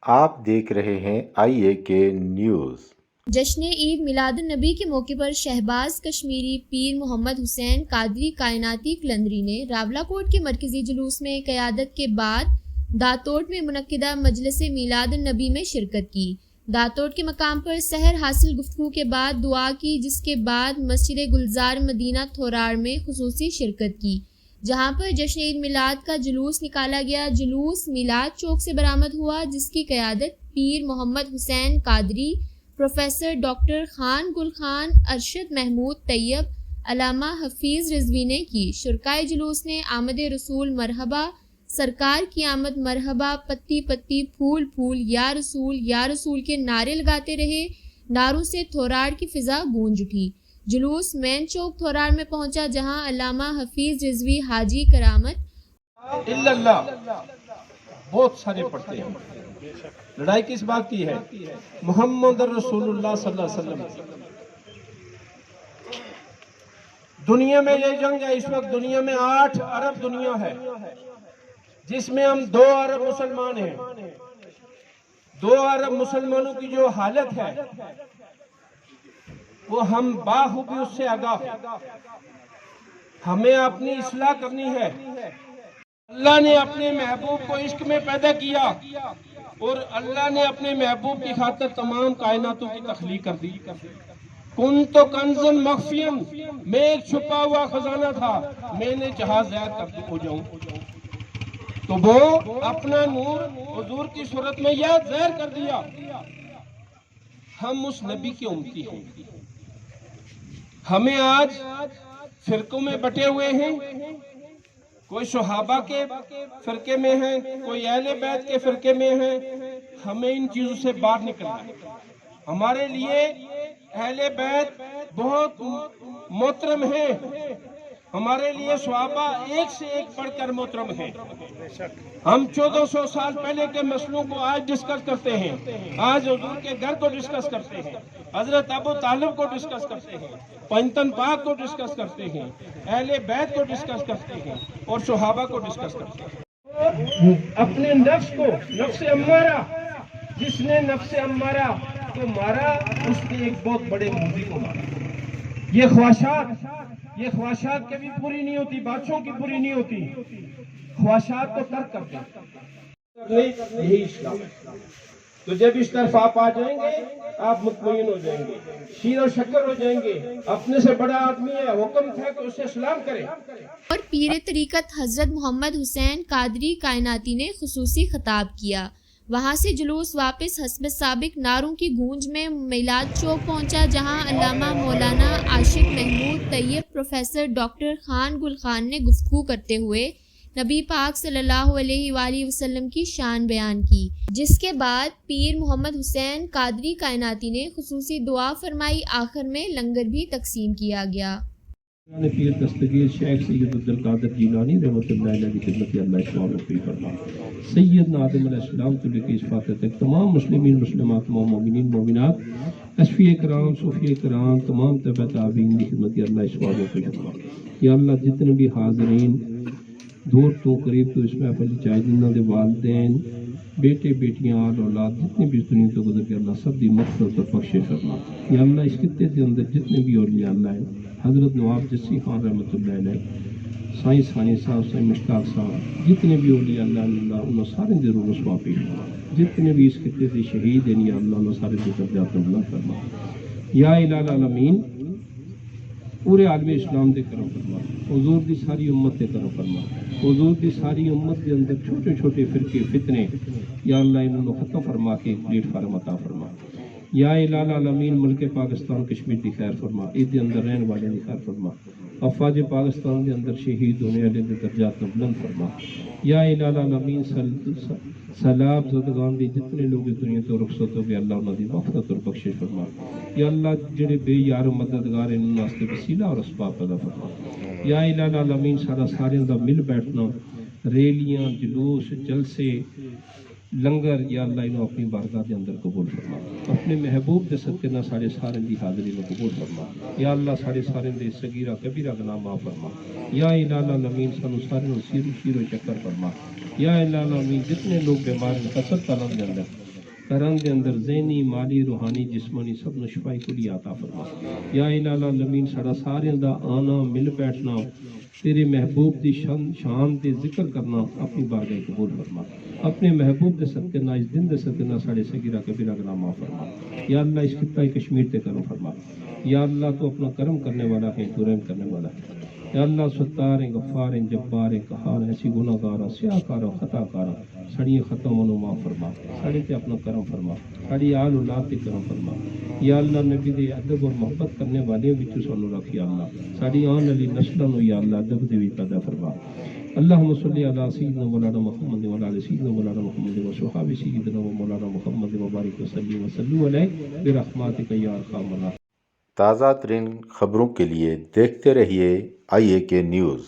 آپ دیکھ رہے ہیں IAK نیوز۔ جشن عید میلاد النبی کے موقع پر شہباز کشمیری پیر محمد حسین قادری کائناتی قلندری نے راولاکوٹ کے مرکزی جلوس میں قیادت کے بعد داتوٹ میں منعقدہ مجلس میلاد النبی میں شرکت کی۔ داتوٹ کے مقام پر سحر حاصل گفتگو کے بعد دعا کی، جس کے بعد مسجد گلزار مدینہ تھوراڑ میں خصوصی شرکت کی، جہاں پر جشن عید میلاد کا جلوس نکالا گیا۔ جلوس میلاد چوک سے برآمد ہوا، جس کی قیادت پیر محمد حسین قادری، پروفیسر ڈاکٹر خان گل خان، ارشد محمود طیب، علامہ حفیظ رضوی نے کی۔ شرکائے جلوس نے آمد رسول مرحبا، سرکار کی آمد مرحبا، پتی پتی پھول پھول، یا رسول کے نعرے لگاتے رہے۔ نعروں سے تھوراڑ کی فضا گونج اٹھی۔ جلوس مین چوک تھوراڑ میں پہنچا، جہاں علامہ حفیظ رضوی، حاجی کرامت اللہ بہت سارے پڑھتے ہیں۔ لڑائی کس بات کی ہے؟ محمد رسول اللہ صلی اللہ علیہ وسلم۔ دنیا میں یہ جنگ ہے، اس وقت دنیا میں 8 ارب دنیا ہے، جس میں ہم 2 ارب مسلمان ہیں۔ 2 ارب مسلمانوں کی جو حالت ہے وہ ہم باخوبی اس سے آگاہ۔ ہمیں اپنی اصلاح کرنی ہے۔ اللہ نے اپنے محبوب کو عشق میں پیدا کیا، اور اللہ نے اپنے محبوب کی خاطر تمام کائناتوں کی تخلیق کر دی۔ کنت کنزن مخفیم، میں ایک چھپا ہوا خزانہ تھا، میں نے جہاں ظاہر ہو جاؤں تو وہ اپنا نور حضور کی صورت میں یہ ظاہر کر دیا۔ ہم اس نبی کی امتی ہیں۔ ہمیں آج فرقوں میں بٹے ہوئے ہیں، کوئی صحابہ کے فرقے میں ہیں، کوئی اہل بیت کے فرقے میں ہیں۔ ہمیں ان چیزوں سے باہر نکلنا ہے۔ ہمارے لیے اہل بیت بہت محترم ہیں، ہمارے لیے صحابہ ایک سے ایک بڑھ کر محترم ہیں۔ ہم 1400 سال پہلے کے مسئلوں کو آج ڈسکس کرتے ہیں، آج حضور کے گھر کو ڈسکس کرتے ہیں، حضرت ابو طالب کو ڈسکس کرتے ہیں، پنجتن پاک کو ڈسکس کرتے ہیں، اہل بیت کو ڈسکس کرتے ہیں، اور صحابہ کو ڈسکس کرتے ہیں۔ اپنے نفس کو، نفس امارہ، جس نے نفس امارہ کو مارا، اس نے ایک بہت بڑے موذی کو مارا۔ یہ خواہشات کبھی پوری نہیں ہوتی، بادشاہوں کی پوری نہیں ہوتی۔ خواہشات کو ترک کر دیں، یہی اسلام ہے۔ تو جب اس طرف آپ آ جائیں گے، آپ مطمئن ہو جائیں گے، شیر و شکر ہو جائیں گے۔ اپنے سے بڑا آدمی ہے، حکم تھا کہ اسے سلام کریں۔ اور پیر طریقت حضرت محمد حسین قادری کائناتی نے خصوصی خطاب کیا۔ وہاں سے جلوس واپس حسب سابق نعروں کی گونج میں میلاد چوک پہنچا، جہاں علامہ مولانا عاشق محمود طیب، پروفیسر ڈاکٹر خان گل خان نے گفتگو کرتے ہوئے نبی پاک صلی اللہ علیہ وآلہ وسلم کی شان بیان کی، جس کے بعد پیر محمد حسین قادری کائناتی نے خصوصی دعا فرمائی۔ آخر میں لنگر بھی تقسیم کیا گیا۔ پیر دستگیر شیخ سید عبدالقادر جیلانی رحمۃ اللہ علیہ کی خدمت اللہ اسلام وفی فرما۔ سیدنا آدم علیہ السلام تو لے کے اس فاتح تک تمام مسلمین مسلمات، مومنین مومنات، اصفیاء کرام، صوفیاء کرام، تمام تبع تابعین کی خدمت اللہ اسلام وفی فرما۔ یا اللہ جتنے بھی حاضرین دور تو قریب تو اس محفل چاہے جنہوں دے والدین، بیٹے بیٹیاں، آل اولاد جتنے بھی اس دنیا تو گزر کے اللہ سب دی مغفرت اور بخشش فرما۔ یا اللہ اس خطے کے اندر جتنے بھی اولیاء اللہ ہیں، حضرت نواب جسی خان رحمۃ اللہ علیہ، سائیں ثانی صاحب، سائیں مشتاق صاحب، جتنے بھی اولیاء اللہ انہوں سارے دے روح رسوا پی، جتنے بھی اس خطے سے شہید ہیں یا اللہ انہوں سارے دے درجات بلند فرما۔ یا الہ العالمین پورے عالم اسلام دے کرم فرما، حضور دی ساری امت دے کرم فرما، حضور دی ساری امت کے اندر چھوٹے چھوٹے فرقے فتنے یا اللہ انہوں ختم فرما کے ایک پلیٹ فارم عطا فرما۔ یا الہ العالمین ملک پاکستان کشمیر دی خیر فرما، اس دے اندر رہن والے دی خیر فرما، افواج پاکستان دے اندر شہید ہونے والے دے درجات بلند فرما۔ یا الہ العالمین سیلاب زدگان دی جتنے لوگ اس دنیا تو رخصت ہو گئے، اللہ انہوں دی مغفرت اور بخشش فرما۔ یا اللہ جڑے بے یار و مددگار ہیں انہوں واسطے وسیلہ اور اسباب پیدا فرما۔ یا الہ العالمین سارا سارے دا مل بیٹھنا، ریلیاں، جلوس، جلسے، لنگر یا اللہ انہوں اپنی بارگاہ کے اندر قبول فرما، اپنے محبوب کے صدقے نہ سارے سارے دی حاضری میں قبول فرما، یا اللہ سارے سارے دے صغیرہ کبیرہ گناہ معاف فرما، یا الہ العالمین سانو سارے سیر و شیر و چکر فرما، یا الہ العالمین جتنے لوگ بیمار ہیں کثرت تعالیٰ کے اندر کرم دے اندر ذہنی مالی روحانی جسمانی سب نو شفائی کلی عطا فرما، یا الہ العالمین سارا سارے دا آنا مل بیٹھنا تیرے محبوب دی شان دے ذکر کرنا اپنی بارگاہ قبول فرما، اپنے محبوب دے صدقے نہ اس دن دے صدقے نہ ساڑے صغیرہ کبیرہ گناہ معاف فرما، یا اللہ اس خطہ کشمیر تے کرم فرما، یا اللہ تو اپنا کرم کرنے والا ہے تو رحم کرنے والا ہے، یا اللہ ستار غفار جبار قہار ایسی گناہ گارا سیاہ کارا خطا کارا سڑی ختم منو معاف فرما، ساڑے تے اپنا کرم فرما، ساڑی آل اولاد تے کرم فرما، یا اللہ نبی دے ادب اور محبت کرنے والے وچوں سانو رکھ یا اللہ، ساڑی آن علی نسلوں نو یا اللہ ادب دے وچ پیدا فرما، اللہم صلی علی سیدنا مولانا محمد و علی سیدنا مولانا محمد و صحابہ سیدنا و مولانا محمد و بارک وسلم وسلم علیہ برحمتک یا ارحم الراحمین۔ تازہ ترین خبروں کے لیے دیکھتے رہیے IAK نیوز۔